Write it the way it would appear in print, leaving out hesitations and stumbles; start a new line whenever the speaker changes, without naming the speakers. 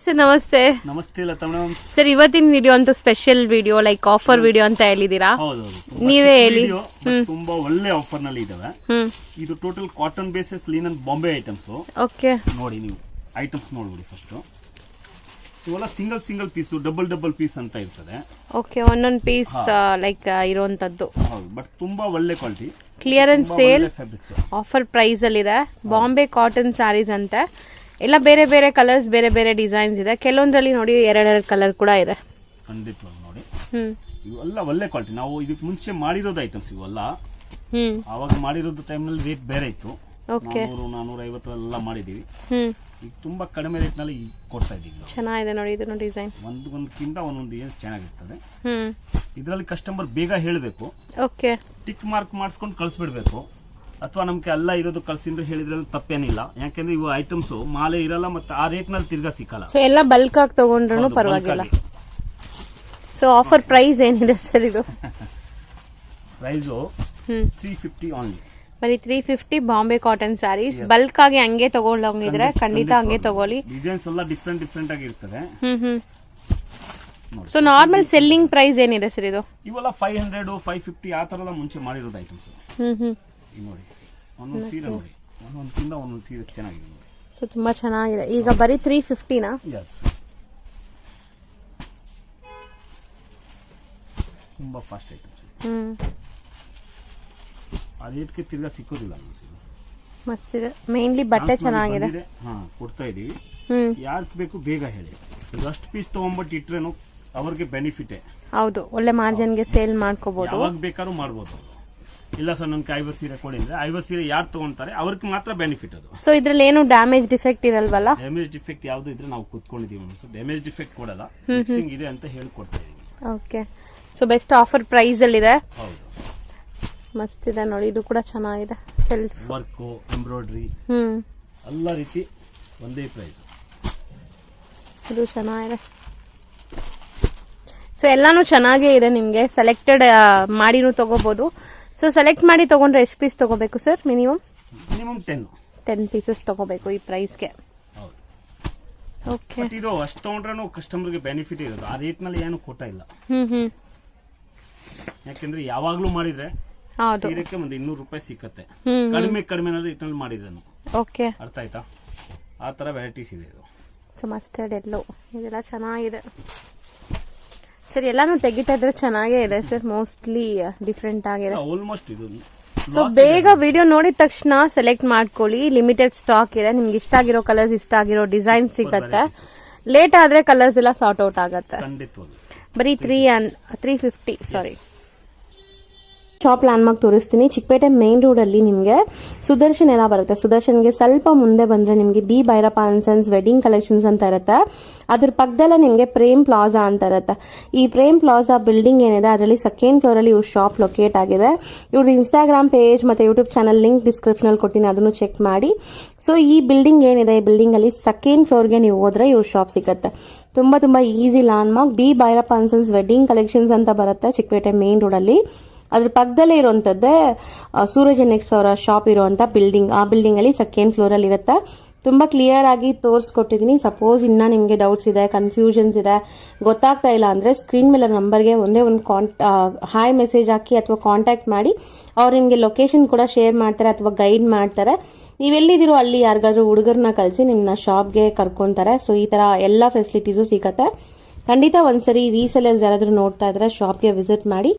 Sir ನಮಸ್ತೆ.
ನಮಸ್ತೆ Lata madam.
Sir ಇವತ್ತಿನ ವಿಡಿಯೋ ಅಂತೂ special video like offer video ಅಂತ ಹೇಳಿದೀರಾ. ನೀವೇ ಹೇಳಿ.
ತುಂಬಾ ಒಳ್ಳೆ ಆಫರ್ ನಲ್ಲಿ ಇದಾವೆ. ಇದು total cotton basis linen Bombay items.
Okay
ನೋಡಿ ನೀವು ಐಟಮ್ಸ್ ನೋಡ್ಬಿಡಿ ಫಸ್ಟ್. ಇವೆಲ್ಲ ಸಿಂಗಲ್ ಪೀಸ್ ಡಬಲ್ ಪೀಸ್ ಅಂತ ಇರ್ತದೆ.
ಓಕೆ ಒಂದೊಂದು ಪೀಸ್ ಲೈಕ್ ಇರುವಂತದ್ದು.
ಹೌದು, ಬಟ್ ತುಂಬಾ ಒಳ್ಳೆ quality.
Clearance sale offer price ಅಲ್ಲಿ ಇದೆ. ಬಾಂಬೆ ಕಾಟನ್ ಸ್ಯಾರೀಸ್ ಅಂತ ಎಲ್ಲ ಬೇರೆ ಬೇರೆ ಕಲರ್ಸ್ ಬೇರೆ ಬೇರೆ ಡಿಸೈನ್ಸ್ ಇದೆ. ಕೆಲವೊಂದ್ರಲ್ಲಿ ನೋಡಿ ಎರಡೆರಡು ಕಲರ್ ಕೂಡ ಇದೆ.
ಖಂಡಿತವಾಗಿ ನೋಡಿ ಇವೆಲ್ಲ ಒಳ್ಳೆ ಕ್ವಾಲಿಟಿ. ನಾವು ಇದಕ್ಕೆ ಮುಂಚೆ ಮಾಡಿರೋದು ಐಟಮ್ಸ್ ಇವೆಲ್ಲ. ಅವಾಗ ಮಾಡಿರೋದು ಟೈಮ್ ನಲ್ಲಿ ರೇಟ್ ಬೇರೆ ಇತ್ತು. 450 ಎಲ್ಲ ಮಾಡಿದೀವಿ. ಈಗ ತುಂಬಾ ಕಡಿಮೆ ರೇಟ್ ನಲ್ಲಿ ಕೊಡ್ತಾ ಇದೀವಿ.
ಚೆನ್ನಾಗಿದೆ ನೋಡಿ ಇದನ್ನ ಡಿಸೈನ್.
ಒಂದಕ್ಕಿಂತ ಒಂದೊಂದು ಏನು ಚೆನ್ನಾಗಿರ್ತದೆ. ಇದರಲ್ಲಿ ಕಸ್ಟಮರ್ ಬೇಗ ಹೇಳಬೇಕು.
ಓಕೆ
ಟಿಕ್ ಮಾರ್ಕ್ ಮಾಡಿಸ್ಕೊಂಡು ಕಳ್ಸಿಬಿಡ್ಬೇಕು. ಅಥವಾ ನಮ್ಗೆ ಎಲ್ಲ ಇರೋದು ಕಳ್ಸಿದ್ರೆ ಹೇಳಿದ್ರೆ ತಪ್ಪೇನಿಲ್ಲ. ಯಾಕೆಂದ್ರೆ ಇವು ಐಟಮ್ಸ್ ಮಾಲೆ ಇರಲ್ಲ ಮತ್ತೆ ಆ ರೇಟ್ ನಲ್ಲಿ ತಿರ್ಗಾ ಸಿಕ್ಕಲ್ಲ.
ಸೊ ಎಲ್ಲ ಬಲ್ಕ್ ಆಗಿ ತಗೊಂಡ್ರು ಪರವಾಗಿಲ್ಲ. ಸೊ ಆಫರ್ ಪ್ರೈಸ್ ಏನಿದೆ ಸರ್ ಇದು?
Price 350 only.
ಬರೀ 350 ಬಾಂಬೆ ಕಾಟನ್ ಸ್ಯಾರೀಸ್. ಬಲ್ಕ್ ಆಗಿ ಹಂಗೆ ತಗೊಳ್ಳೋಂಗಿದ್ರೆ ಖಂಡಿತ ಹಂಗೆ ತಗೊಳ್ಳಿ.
ಡಿಸೈನ್ಸ್ ಎಲ್ಲ ಡಿಫ್ರೆಂಟ್ ಆಗಿ ಇರ್ತದೆ.
ಸೊ ನಾರ್ಮಲ್ ಸೆಲ್ಲಿಂಗ್ ಪ್ರೈಸ್ ಏನಿದೆ ಸರ್ ಇದು?
ಇವೆಲ್ಲ 500 550 ಆ ತರ ಎಲ್ಲ ಮುಂಚೆ ಮಾಡಿರೋದು ಐಟಮ್ಸ್. ನೋಡಿ ಒಂದೊಂದು ಸೀರೆ ನೋಡಿ, ಒಂದೊಂದಕ್ಕಿಂತ ಒಂದೊಂದು ಸೀರೆ ಚೆನ್ನಾಗಿದೆ ನೋಡಿ.
ಸೊ ತುಂಬಾ ಚೆನ್ನಾಗಿದೆ. ಈಗ ಬರೀ 350ನಾ?
ತುಂಬಾ ಫಾಸ್ಟ್ ಐಟಮ್ಸ್. ಆ ರೇಟ್ಗೆ ತಿರ್ಗಾ ಸಿಕ್ಕೋದಿಲ್ಲ.
ಮಸ್ತ್ ಇದೆ. ಮೇನ್ಲಿ ಬಟ್ಟೆ ಚೆನ್ನಾಗಿದೆ.
ಕೊಡ್ತಾ ಇದೀವಿ. ಯಾರ್ಕ್ ಬೇಕು ಬೇಗ ಹೇಳಿ. ಈಗ ಅಷ್ಟು ಪೀಸ್ ತಗೊಂಡ್ಬಿಟ್ಟು ಇಟ್ರೇನು ಅವ್ರಿಗೆ ಬೆನಿಫಿಟ್.
ಹೌದು, ಒಳ್ಳೆ ಮಾರ್ಜಿನ್ಗೆ ಸೇಲ್ ಮಾಡ್ಕೋಬಹುದು.
ಯಾವಾಗ ಬೇಕಾದ್ರೂ ಮಾಡ್ಬೋದು. ಇಲ್ಲ ಸರ್ ನನ್ಗೆ 50 ಸೀರೆ ಕೊಡಿದ್ರೆ 50 ಸೀರೆ ಯಾರು ತಗೊಂತಾರೆ ಅವ್ರಿಗೆ ಮಾತ್ರ ಬೆನಿಫಿಟ್ ಅದು.
ಸೊ ಇದ್ರಲ್ಲಿ ಏನು ಡ್ಯಾಮೇಜ್ ಡಿಫೆಕ್ಟ್ ಇರಲ್ವಲ್ಲ?
ಡ್ಯಾಮೇಜ್ ಡಿಫೆಕ್ಟ್ ಯಾವ್ದು ಇದ್ರೆ ನಾವು ಕೂತ್ಕೊಂಡಿದೀವಿ. ಡ್ಯಾಮೇಜ್ ಡಿಫೆಕ್ಟ್ ಕೊಡಲ್ಲ, ಮಿಕ್ಸಿಂಗ್ ಇದೆ ಅಂತ ಹೇಳ್ಕೊಡ್ತಾ ಇದೀವಿ.
Okay, so best offer price ಅಲ್ಲಿ ಇದೆ.
ಹೌದು,
ಮಸ್ತ್ ಇದೆ ನೋಡಿ. ಇದು ಕೂಡ ಚೆನ್ನಾಗಿದೆ. ಸೆಲ್ಫ್
ವರ್ಕ್ ಎಂಬ್ರಾಯ್ಡ್ರಿ ಎಲ್ಲ ರೀತಿ ಒಂದೇ ಪ್ರೈಸ್.
ಇದು ಚೆನ್ನಾಗಿದೆ. ಸೊ ಎಲ್ಲಾನು ಚೆನ್ನಾಗೇ ಇದೆ. ನಿಮ್ಗೆ ಸೆಲೆಕ್ಟೆಡ್ ಮಾಡಿನೂ ತಗೋಬಹುದು. ಸೊ ಸೆಲೆಕ್ಟ್ ಮಾಡಿ ತಗೊಂಡ್ರೆ ಎಷ್ಟು ಪೀಸ್ ತಗೋಬೇಕು ಸರ್? ಮಿನಿಮಮ್ 10 ಪೀಸಸ್ ತಗೋಬೇಕು ಈ ಪ್ರೈಸ್ಗೆ. ಓಕೆ,
ಇದು ಅಷ್ಟು ತಗೊಂಡ್ರೆ ಕಸ್ಟಮರ್ಗೆ ಬೆನಿಫಿಟ್ ಇರೋದು. ಆ ರೇಟ್ ನಲ್ಲಿ ಏನು ಕೊಟ್ಟ ಇಲ್ಲ. ಯಾಕೆಂದ್ರೆ ಯಾವಾಗ್ಲೂ ಮಾಡಿದ್ರೆ ಸೀರೆಗೆ ಒಂದು 200 ರೂಪಾಯಿ ಸಿಕ್ಕತ್ತೆ. ಕಡಿಮೆ ರೇಟ್ನಲ್ಲಿ ಮಾಡಿದ್ರೆ.
ಓಕೆ,
ಅರ್ಥ ಆಯ್ತಾ? ಆ ತರ ವೆರೈಟೀಸ್ ಇದೆ ಇದು.
ಸೊ ಮಸ್ಟರ್ಡ್ ಎಲ್ಲೋ ಇದೆಲ್ಲ ಚೆನ್ನಾಗಿದೆ ಸರ್. ಎಲ್ಲಾನು ತೆಗಿತಾ ಇದ್ರೆ ಚೆನ್ನಾಗೇ ಇದೆ ಸರ್. ಮೋಸ್ಟ್ಲಿ ಡಿಫ್ರೆಂಟ್ ಆಗಿದೆ.
ಆಲ್ಮೋಸ್ಟ್ ಇದು.
ಸೊ ಬೇಗ ವಿಡಿಯೋ ನೋಡಿದ ತಕ್ಷಣ ಸೆಲೆಕ್ಟ್ ಮಾಡ್ಕೊಳ್ಳಿ. ಲಿಮಿಟೆಡ್ ಸ್ಟಾಕ್ ಇದೆ. ನಿಮ್ಗೆ ಇಷ್ಟ ಆಗಿರೋ ಕಲರ್ಸ್, ಇಷ್ಟ ಆಗಿರೋ ಡಿಸೈನ್ ಸಿಗತ್ತೆ. ಲೇಟ್ ಆದ್ರೆ ಕಲರ್ಸ್ ಎಲ್ಲ ಸಾರ್ಟ್ ಔಟ್ ಆಗತ್ತೆ. ಬರೀ 350 ಸಾರಿ. ಶಾಪ್ ಲ್ಯಾಂಡ್ ಮಾರ್ಕ್ ತೋರಿಸ್ತೀನಿ. ಚಿಕ್ಕಪೇಟೆ ಮೇನ್ ರೋಡ್ ಅಲ್ಲಿ ನಿಮಗೆ ಸುದರ್ಶನ್ ಎಲ್ಲ ಬರುತ್ತೆ. ಸುದರ್ಶನ್ಗೆ ಸ್ವಲ್ಪ ಮುಂದೆ ಬಂದ್ರೆ ನಿಮಗೆ D Bhyrappa and sons wedding collections ಅಂತ ಇರುತ್ತೆ. ಅದ್ರ ಪಕ್ಕದಲ್ಲೇ ನಿಮಗೆ ಪ್ರೇಮ್ ಪ್ಲಾಜಾ ಅಂತ ಇರುತ್ತೆ. ಈ ಪ್ರೇಮ್ ಪ್ಲಾಜಾ ಬಿಲ್ಡಿಂಗ್ ಏನಿದೆ ಅದರಲ್ಲಿ 2nd ಫ್ಲೋರ್ ಅಲ್ಲಿ ಇವ್ರ ಶಾಪ್ ಲೊಕೇಟ್ ಆಗಿದೆ. ಇವ್ರ ಇನ್ಸ್ಟಾಗ್ರಾಮ್ ಪೇಜ್ ಮತ್ತೆ ಯೂಟ್ಯೂಬ್ ಚಾನಲ್ ಲಿಂಕ್ ಡಿಸ್ಕ್ರಿಪ್ಷನ್ ಅಲ್ಲಿ ಕೊಡ್ತೀನಿ, ಅದನ್ನು ಚೆಕ್ ಮಾಡಿ. ಸೊ ಈ ಬಿಲ್ಡಿಂಗ್ ಏನಿದೆ, ಈ ಬಿಲ್ಡಿಂಗ್ ಅಲ್ಲಿ 2nd ಫ್ಲೋರ್ಗೆ ನೀವು ಹೋದ್ರೆ ಇವ್ರ ಶಾಪ್ ಸಿಗುತ್ತೆ. ತುಂಬಾ easy land mark. D Bhyrappa and sons wedding collections ಅಂತ ಬರುತ್ತೆ ಚಿಕ್ಕಪೇಟೆ ಮೇನ್ ರೋಡ್ ಅಲ್ಲಿ. ಅದ್ರ ಪಕ್ಕದಲ್ಲೇ ಇರುವಂತದ್ದೇ ಸೂರಜ್ ನೆಕ್ಸ್ಟ್ ಅವರ ಶಾಪ್ ಇರುವಂತ ಬಿಲ್ಡಿಂಗ್. ಆ ಬಿಲ್ಡಿಂಗ್ ಅಲ್ಲಿ 2nd ಫ್ಲೋರ್ ಅಲ್ಲಿ ಇರುತ್ತೆ. ತುಂಬಾ ಕ್ಲಿಯರ್ ಆಗಿ ತೋರಿಸ್ಕೊಟ್ಟಿದ್ದೀನಿ. ಸಪೋಸ್ ಇನ್ನ ನಿಮ್ಗೆ ಡೌಟ್ಸ್ ಇದೆ, ಕನ್ಫ್ಯೂಷನ್ಸ್ ಇದೆ, ಗೊತ್ತಾಗ್ತಾ ಇಲ್ಲ ಅಂದ್ರೆ ಸ್ಕ್ರೀನ್ ಮೇಲೆ ನಂಬರ್ಗೆ ಒಂದೇ ಒಂದು ಹಾಯ್ ಮೆಸೇಜ್ ಹಾಕಿ ಅಥವಾ ಕಾಂಟ್ಯಾಕ್ಟ್ ಮಾಡಿ. ಅವ್ರು ನಿಮ್ಗೆ ಲೊಕೇಶನ್ ಕೂಡ ಶೇರ್ ಮಾಡ್ತಾರೆ ಅಥವಾ ಗೈಡ್ ಮಾಡ್ತಾರೆ. ನೀವೆಲ್ಲಿದ್ದೀರೋ ಅಲ್ಲಿ ಯಾರಿಗಾದ್ರೂ ಹುಡುಗರನ್ನ ಕಳಿಸಿ ನಿಮ್ಮನ್ನ ಶಾಪ್ಗೆ ಕರ್ಕೊಂತಾರೆ. ಸೊ ಈ ತರ ಎಲ್ಲ ಫೆಸಿಲಿಟೀಸು ಸಿಗತ್ತೆ. ಖಂಡಿತ ಒಂದ್ಸರಿ ರೀಸೆಲರ್ಸ್ ಯಾರಾದ್ರೂ ನೋಡ್ತಾ ಇದ್ರೆ ಶಾಪ್ಗೆ ವಿಸಿಟ್ ಮಾಡಿ.